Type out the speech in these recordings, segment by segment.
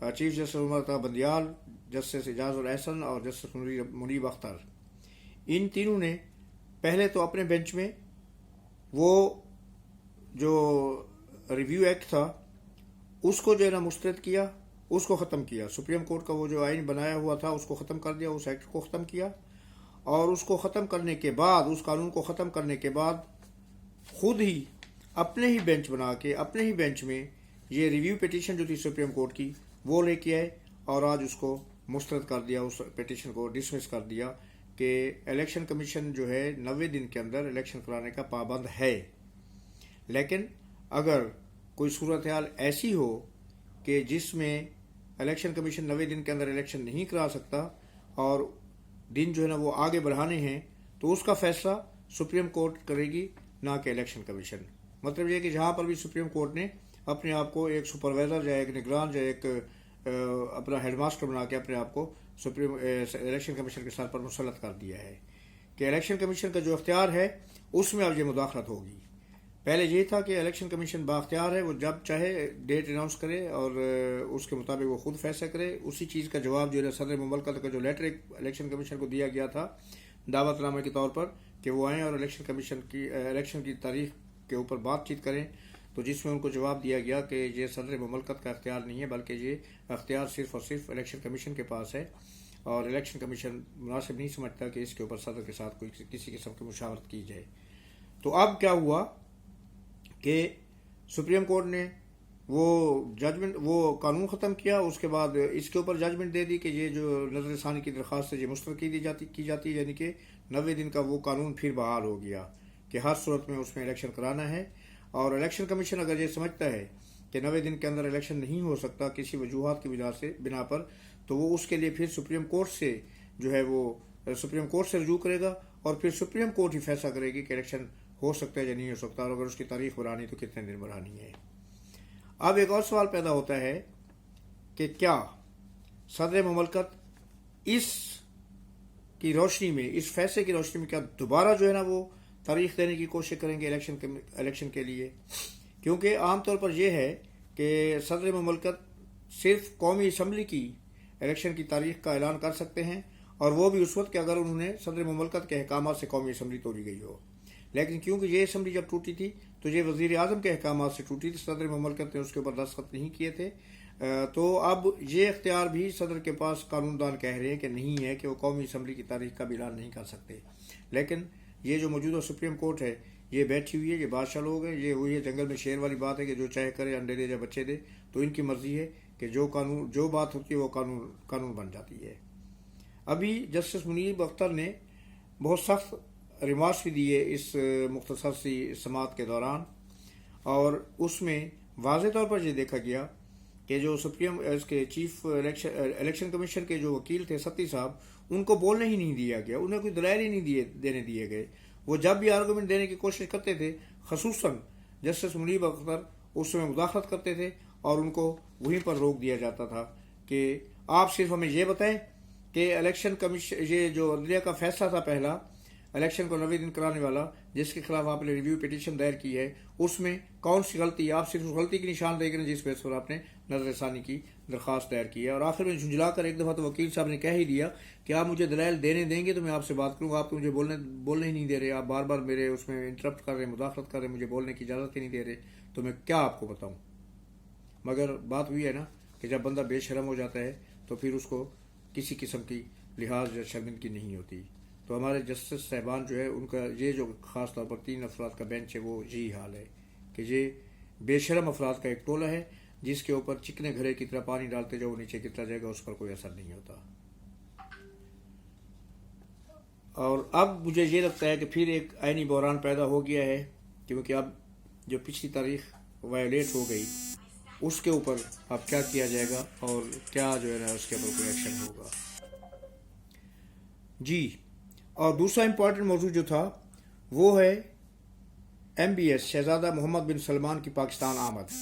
Chief justice عمر تا Bandial, justice Ijaz ul Ahsan اور justice منیب اختر، ان تینوں نے پہلے تو اپنے بینچ میں وہ جو ریویو ایکٹ تھا اس کو جو ہے نا مسترد کیا، اس کو ختم کیا. سپریم کورٹ کا وہ جو آئین بنایا ہوا تھا اس کو ختم کر دیا، اس ایکٹ کو ختم کیا. اور اس کو ختم کرنے کے بعد، اس قانون کو ختم کرنے کے بعد خود ہی اپنے ہی بینچ بنا کے اپنے ہی بینچ میں یہ ریویو پیٹیشن جو تھی سپریم کورٹ کی وہ لے کے آئے اور آج اس کو مسترد کر دیا، اس پیٹیشن کو ڈسمس کر دیا کہ الیکشن کمیشن جو ہے 90 دن کے اندر الیکشن کرانے کا پابند ہے. لیکن اگر کوئی صورتحال ایسی ہو کہ جس میں الیکشن کمیشن 90 دن کے اندر الیکشن نہیں کرا سکتا اور دن جو ہے نا وہ آگے بڑھانے ہیں، تو اس کا فیصلہ سپریم کورٹ کرے گی، نہ کہ الیکشن کمیشن. مطلب یہ کہ جہاں پر بھی سپریم کورٹ نے اپنے آپ کو ایک سپروائزر یا ایک نگران یا ایک اپنا ہیڈ ماسٹر بنا کے اپنے آپ کو الیکشن کمیشن کے سر پر مسلط کر دیا ہے کہ الیکشن کمیشن کا جو اختیار ہے اس میں اب یہ مداخلت ہوگی. پہلے یہ تھا کہ الیکشن کمیشن بااختیار ہے، وہ جب چاہے ڈیٹ اناؤنس کرے اور اس کے مطابق وہ خود فیصلہ کرے. اسی چیز کا جواب جو ہے صدر مملکت کا جو لیٹر الیکشن کمیشن کو دیا گیا تھا دعوت نامے کے طور پر کہ وہ آئیں اور الیکشن کی تاریخ کے اوپر بات چیت کریں، تو جس میں ان کو جواب دیا گیا کہ یہ صدر مملکت کا اختیار نہیں ہے بلکہ یہ اختیار صرف اور صرف الیکشن کمیشن کے پاس ہے، اور الیکشن کمیشن مناسب نہیں سمجھتا کہ اس کے اوپر صدر کے ساتھ کوئی کسی قسم کی مشاورت کی جائے. تو اب کیا ہوا کہ سپریم کورٹ نے وہ قانون ختم کیا، اس کے بعد اس کے اوپر ججمنٹ دے دی کہ یہ جو نظر ثانی کی درخواست ہے یہ مسترد کی جاتی ہے، یعنی کہ 90 دن کا وہ قانون پھر بحال ہو گیا کہ ہر صورت میں اس میں الیکشن کرانا ہے. اور الیکشن کمیشن اگر یہ سمجھتا ہے کہ 90 دن کے اندر الیکشن نہیں ہو سکتا کسی وجوہات کی بنا پر، تو وہ اس کے لیے پھر سپریم کورٹ سے جو ہے وہ سپریم کورٹ سے رجوع کرے گا اور پھر سپریم کورٹ ہی فیصلہ کرے گی کہ الیکشن ہو سکتا ہے یا نہیں ہو سکتا، اور اگر اس کی تاریخ بڑھانی تو کتنے دن بڑھانی ہے. اب ایک اور سوال پیدا ہوتا ہے کہ کیا صدر مملکت اس کی روشنی میں، اس فیصلے کی روشنی میں کیا دوبارہ جو ہے نا وہ تاریخ دینے کی کوشش کریں گے الیکشن کے لیے؟ کیونکہ عام طور پر یہ ہے کہ صدر مملکت صرف قومی اسمبلی کی الیکشن کی تاریخ کا اعلان کر سکتے ہیں، اور وہ بھی اس وقت کہ اگر انہوں نے صدر مملکت کے احکامات سے قومی اسمبلی توڑی گئی ہو. لیکن کیونکہ یہ اسمبلی جب ٹوٹی تھی تو یہ وزیر اعظم کے احکامات سے ٹوٹی تھی، صدر مملکت نے اس کے اوپر دستخط نہیں کیے تھے. تو اب یہ اختیار بھی صدر کے پاس قانون دان کہہ رہے ہیں کہ نہیں ہے کہ وہ قومی اسمبلی کی تاریخ کا بھی اعلان نہیں کر سکتے. لیکن یہ جو موجودہ سپریم کورٹ ہے یہ بیٹھی ہوئی ہے، یہ بادشاہ لوگ ہیں، یہ وہی جنگل میں شیر والی بات ہے کہ جو چاہے کرے، انڈے دے یا بچے دے، تو ان کی مرضی ہے کہ جو بات ہوتی ہے وہ قانون بن جاتی ہے. ابھی جسٹس منیب اختر نے بہت سخت ریمارکس بھی دیے اس مختصر سی سماعت کے دوران، اور اس میں واضح طور پر یہ دیکھا گیا کہ جو اس کے چیف الیکشن کمیشن کے جو وکیل تھے ستی صاحب، ان کو بولنے ہی نہیں دیا گیا، انہیں کوئی دلائل ہی نہیں دینے دیے گئے. وہ جب بھی آرگومنٹ دینے کی کوشش کرتے تھے خصوصاً جسٹس منیب اختر اس میں مداخلت کرتے تھے اور ان کو وہیں پر روک دیا جاتا تھا کہ آپ صرف ہمیں یہ بتائیں کہ الیکشن کمیشن، یہ جو عدلیہ کا فیصلہ تھا پہلا الیکشن کو 90 دن کرانے والا جس کے خلاف آپ نے ریویو پیٹیشن دائر کی ہے، اس میں کون سی غلطی ہے؟ آپ صرف اس غلطی کی نشاندہی کریں جس بیس پر آپ نے نظر ثانی کی درخواست دائر کی ہے. اور آخر میں جھنجھلا کر ایک دفعہ تو وکیل صاحب نے کہہ ہی دیا کہ آپ مجھے دلائل دیں گے تو میں آپ سے بات کروں گا، آپ تو مجھے بولنے ہی نہیں دے رہے، آپ بار بار میرے اس میں انٹرپٹ کر رہے ہیں، مداخلت کر رہے ہیں، مجھے بولنے کی اجازت ہی نہیں دے رہے، تو میں کیا آپ کو بتاؤں. مگر بات ہوئی ہے نا کہ جب بندہ بے شرم ہو جاتا ہے تو پھر اس کو کسی قسم کی لحاظ یا شرمندگی نہیں ہوتی. تو ہمارے جسٹس صاحبان جو ہے ان کا یہ جو خاص طور پر 3 افراد کا بینچ ہے وہ یہی حال ہے کہ یہ بے شرم افراد کا ایک ٹولہ ہے جس کے اوپر چکنے گھڑے کی طرح پانی ڈالتے جاؤ نیچے گرتا جائے گا، اس پر کوئی اثر نہیں ہوتا. اور اب مجھے یہ لگتا ہے کہ پھر ایک آئینی بحران پیدا ہو گیا ہے، کیونکہ اب جو پچھلی تاریخ وائلیٹ ہو گئی اس کے اوپر اب کیا کیا جائے گا اور کیا جو ہے نا اس کے اوپر کوئی ایکشن ہوگا. جی، اور دوسرا امپورٹنٹ موضوع جو تھا وہ ہے MBS شہزادہ محمد بن سلمان کی پاکستان آمد.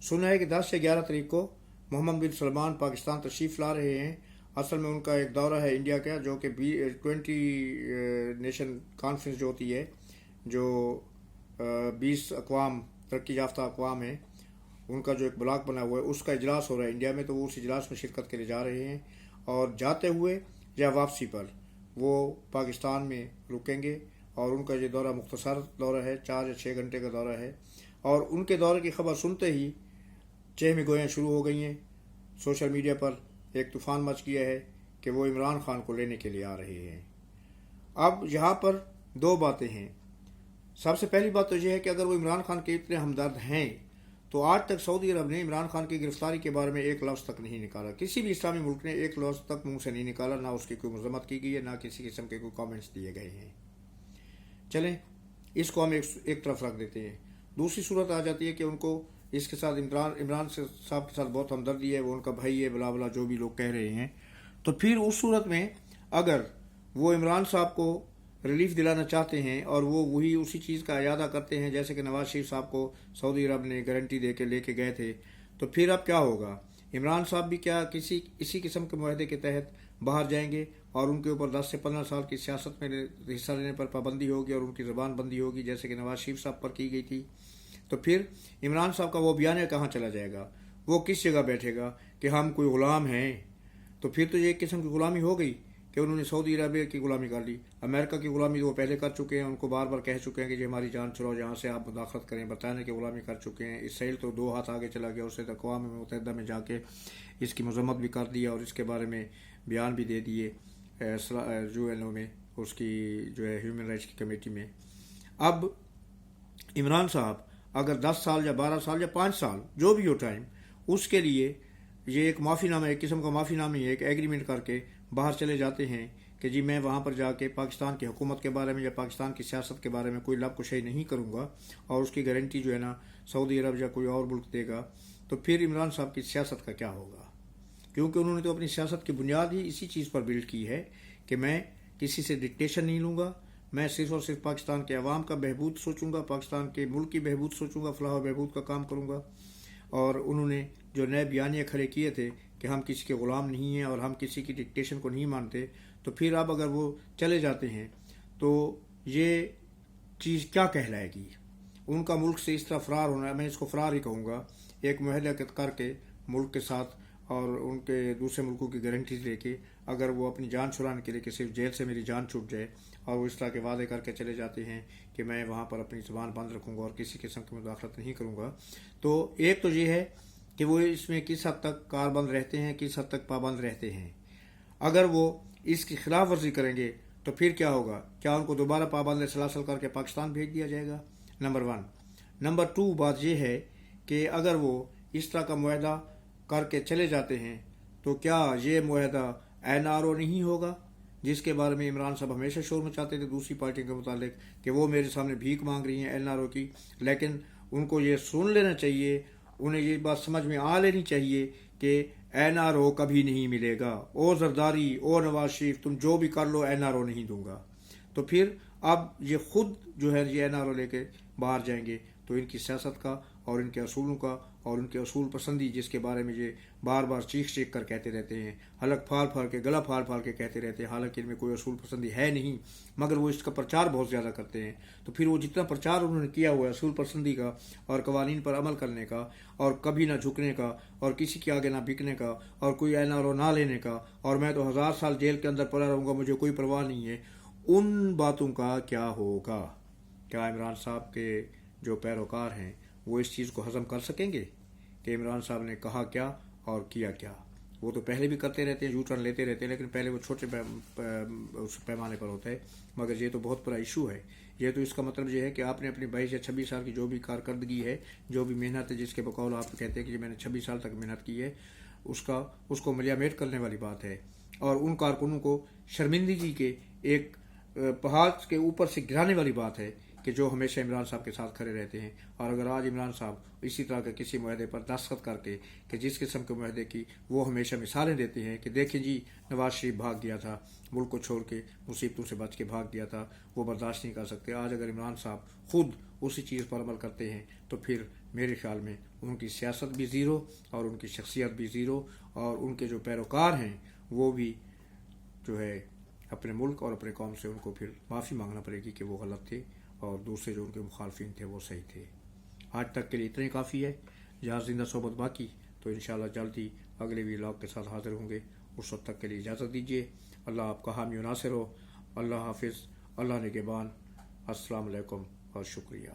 سنا ہے کہ 10 سے 11 تاریخ کو محمد بن سلمان پاکستان تشریف لا رہے ہیں. اصل میں ان کا ایک دورہ ہے انڈیا کا، جو کہ 20 نیشن کانفرنس جو ہوتی ہے، جو 20 اقوام ترقی یافتہ اقوام ہیں، ان کا جو ایک بلاک بنا ہوا ہے اس کا اجلاس ہو رہا ہے انڈیا میں، تو وہ اس اجلاس میں شرکت کے لیے جا رہے ہیں، اور جاتے ہوئے یا واپسی پر وہ پاکستان میں رکیں گے، اور ان کا یہ دورہ مختصر دورہ ہے، 4 یا 6 گھنٹے کا دورہ ہے، اور ان کے دورے کی خبر سنتے ہی چہمی گویاں شروع ہو گئی ہیں، سوشل میڈیا پر ایک طوفان مچ گیا ہے کہ وہ عمران خان کو لینے کے لیے آ رہے ہیں۔ اب یہاں پر دو باتیں ہیں۔ سب سے پہلی بات تو یہ ہے کہ اگر وہ عمران خان کے اتنے ہمدرد ہیں تو آج تک سعودی عرب نے عمران خان کی گرفتاری کے بارے میں ایک لفظ تک نہیں نکالا، کسی بھی اسلامی ملک نے ایک لفظ تک منہ سے نہیں نکالا، نہ اس کی کوئی مذمت کی گئی ہے، نہ کسی قسم کے کوئی کامنٹس دیے گئے ہیں۔ چلیں اس کو ہم ایک طرف رکھ دیتے ہیں۔ دوسری صورت آ جاتی ہے کہ ان کو اس کے ساتھ عمران صاحب کے ساتھ بہت ہمدردی ہے، وہ ان کا بھائی ہے، بلا بلا جو بھی لوگ کہہ رہے ہیں، تو پھر اس صورت میں اگر وہ عمران صاحب کو ریلیف دلانا چاہتے ہیں اور وہ وہی اسی چیز کا اعادہ کرتے ہیں جیسے کہ نواز شریف صاحب کو سعودی عرب نے گارنٹی دے کے لے کے گئے تھے، تو پھر اب کیا ہوگا؟ عمران صاحب بھی کیا اسی قسم کے معاہدے کے تحت باہر جائیں گے اور ان کے اوپر 10 سے 15 سال کی سیاست میں حصہ لینے پر پابندی ہوگی اور ان کی زبان بندی ہوگی جیسے کہ نواز شریف صاحب پر کی گئی تھی؟ تو پھر عمران صاحب کا وہ بیانیہ کہاں چلا جائے گا؟ وہ کس جگہ بیٹھے گا کہ ہم کوئی غلام ہیں؟ تو پھر تو یہ ایک قسم کی غلامی ہو گئی کہ انہوں نے سعودی عربیہ کی غلامی کر لی۔ امریکہ کی غلامی وہ پہلے کر چکے ہیں، ان کو بار بار کہہ چکے ہیں کہ یہ ہماری جان چھڑاؤ، جہاں سے آپ مداخلت کریں۔ برطانیہ کی غلامی کر چکے ہیں، اسرائیل تو 2 ہاتھ آگے چلا گیا، اسے اقوام متحدہ میں جا کے اس کی مذمت بھی کر دیا اور اس کے بارے میں بیان بھی دے دیے جو این او میں، اس کی جو ہے ہیومن رائٹس کی کمیٹی میں۔ اب عمران صاحب اگر 10 سال یا 12 سال یا 5 سال جو بھی ہو ٹائم، اس کے لیے یہ ایک معافی نامہ، ایک قسم کا معافی نامہ، ایک ایگریمنٹ کر کے باہر چلے جاتے ہیں کہ جی میں وہاں پر جا کے پاکستان کی حکومت کے بارے میں یا پاکستان کی سیاست کے بارے میں کوئی لب کشائی نہیں کروں گا، اور اس کی گارنٹی جو ہے نا سعودی عرب یا کوئی اور ملک دے گا، تو پھر عمران صاحب کی سیاست کا کیا ہوگا؟ کیونکہ انہوں نے تو اپنی سیاست کی بنیاد ہی اسی چیز پر بلڈ کی ہے کہ میں کسی سے ڈکٹیشن نہیں لوں گا، میں صرف اور صرف پاکستان کے عوام کا بہبود سوچوں گا، پاکستان کے ملک کی بہبود سوچوں گا، فلاح و بہبود کا کام کروں گا۔ اور انہوں نے جو نئے بیانیے کھڑے کیے تھے کہ ہم کسی کے غلام نہیں ہیں اور ہم کسی کی ڈکٹیشن کو نہیں مانتے، تو پھر اب اگر وہ چلے جاتے ہیں تو یہ چیز کیا کہلائے گی؟ ان کا ملک سے اس طرح فرار ہونا، میں اس کو فرار ہی کہوں گا، ایک معاہدہ کر کے ملک کے ساتھ اور ان کے دوسرے ملکوں کی گارنٹیز لے کے اگر وہ اپنی جان چھڑانے کے لیے کہ صرف جیل سے میری جان چھوٹ جائے، اور وہ اس طرح کے وعدے کر کے چلے جاتے ہیں کہ میں وہاں پر اپنی زبان بند رکھوں گا اور کسی قسم کی مداخلت نہیں کروں گا، تو ایک تو یہ ہے کہ وہ اس میں کس حد تک کاربند رہتے ہیں، کس حد تک پابند رہتے ہیں۔ اگر وہ اس کی خلاف ورزی کریں گے تو پھر کیا ہوگا؟ کیا ان کو دوبارہ پابند سلاسل کر کے پاکستان بھیج دیا جائے گا؟ نمبر 1۔ نمبر 2 بات یہ ہے کہ اگر وہ اس طرح کا معاہدہ کر کے چلے جاتے ہیں تو کیا یہ معاہدہ NRO نہیں ہوگا جس کے بارے میں عمران صاحب ہمیشہ شور مچاتے تھے دوسری پارٹی کے متعلق کہ وہ میرے سامنے بھیک مانگ رہی ہیں NRO کی؟ لیکن ان کو یہ سن لینا چاہیے، انہیں یہ بات سمجھ میں آ لینی چاہیے کہ NRO کبھی نہیں ملے گا، او زرداری، او نواز شریف، تم جو بھی کر لو NRO نہیں دوں گا۔ تو پھر اب یہ خود جو ہے یہ NRO لے کے باہر جائیں گے تو ان کی سیاست کا اور ان کے اصولوں کا اور ان کے اصول پسندی جس کے بارے میں یہ بار بار چیخ کر کہتے رہتے ہیں، حلق پھاڑ پھاڑ کے، گلا پھاڑ پھاڑ کے کہتے رہتے ہیں، حالانکہ ان میں کوئی اصول پسندی ہے نہیں، مگر وہ اس کا پرچار بہت زیادہ کرتے ہیں۔ تو پھر وہ جتنا پرچار انہوں نے کیا ہوا ہے اصول پسندی کا اور قوانین پر عمل کرنے کا اور کبھی نہ جھکنے کا اور کسی کے آگے نہ بکنے کا اور کوئی NRO نہ لینے کا اور میں تو 1000 سال جیل کے اندر پڑا رہوں گا، مجھے کوئی پرواہ نہیں ہے، ان باتوں کا کیا ہوگا؟ کیا عمران صاحب کے جو پیروکار ہیں وہ اس چیز کو ہضم کر سکیں گے کہ عمران صاحب نے کہا کیا اور کیا کیا؟ وہ تو پہلے بھی کرتے رہتے ہیں، یو ٹرن لیتے رہتے ہیں، لیکن پہلے وہ چھوٹے پیمانے پر ہوتا ہے، مگر یہ تو بہت بڑا ایشو ہے۔ یہ تو اس کا مطلب یہ ہے کہ آپ نے اپنی 22 یا 26 سال کی جو بھی کارکردگی ہے، جو بھی محنت ہے، جس کے بقول آپ کہتے ہیں کہ میں نے 26 سال تک محنت کی ہے، اس کو ملیامت کرنے والی بات ہے، اور ان کارکنوں کو شرمندگی کے ایک پہاڑ کے اوپر سے گرانے والی بات ہے کہ جو ہمیشہ عمران صاحب کے ساتھ کھڑے رہتے ہیں۔ اور اگر آج عمران صاحب اسی طرح کے کسی معاہدے پر دستخط کر کے کہ جس قسم کے معاہدے کی وہ ہمیشہ مثالیں دیتے ہیں کہ دیکھیں جی نواز شریف بھاگ گیا تھا، ملک کو چھوڑ کے مصیبتوں سے بچ کے بھاگ گیا تھا، وہ برداشت نہیں کر سکتے، آج اگر عمران صاحب خود اسی چیز پر عمل کرتے ہیں تو پھر میرے خیال میں ان کی سیاست بھی زیرو اور ان کی شخصیت بھی زیرو، اور ان کے جو پیروکار ہیں وہ بھی جو ہے اپنے ملک اور اپنے قوم سے ان کو پھر معافی مانگنا پڑے گی کہ وہ غلط تھے اور دوسرے جو ان کے مخالفین تھے وہ صحیح تھے۔ آج تک کے لیے اتنا ہی کافی ہے۔ یا زندہ صحبت باقی تو انشاءاللہ جلدی اگلے ولاگ کے ساتھ حاضر ہوں گے. اس وقت تک کے لیے اجازت دیجیے. اللہ آپ کا حامی و ناصر ہو. اللہ حافظ. اللہ نگہبان. السلام علیکم اور شکریہ.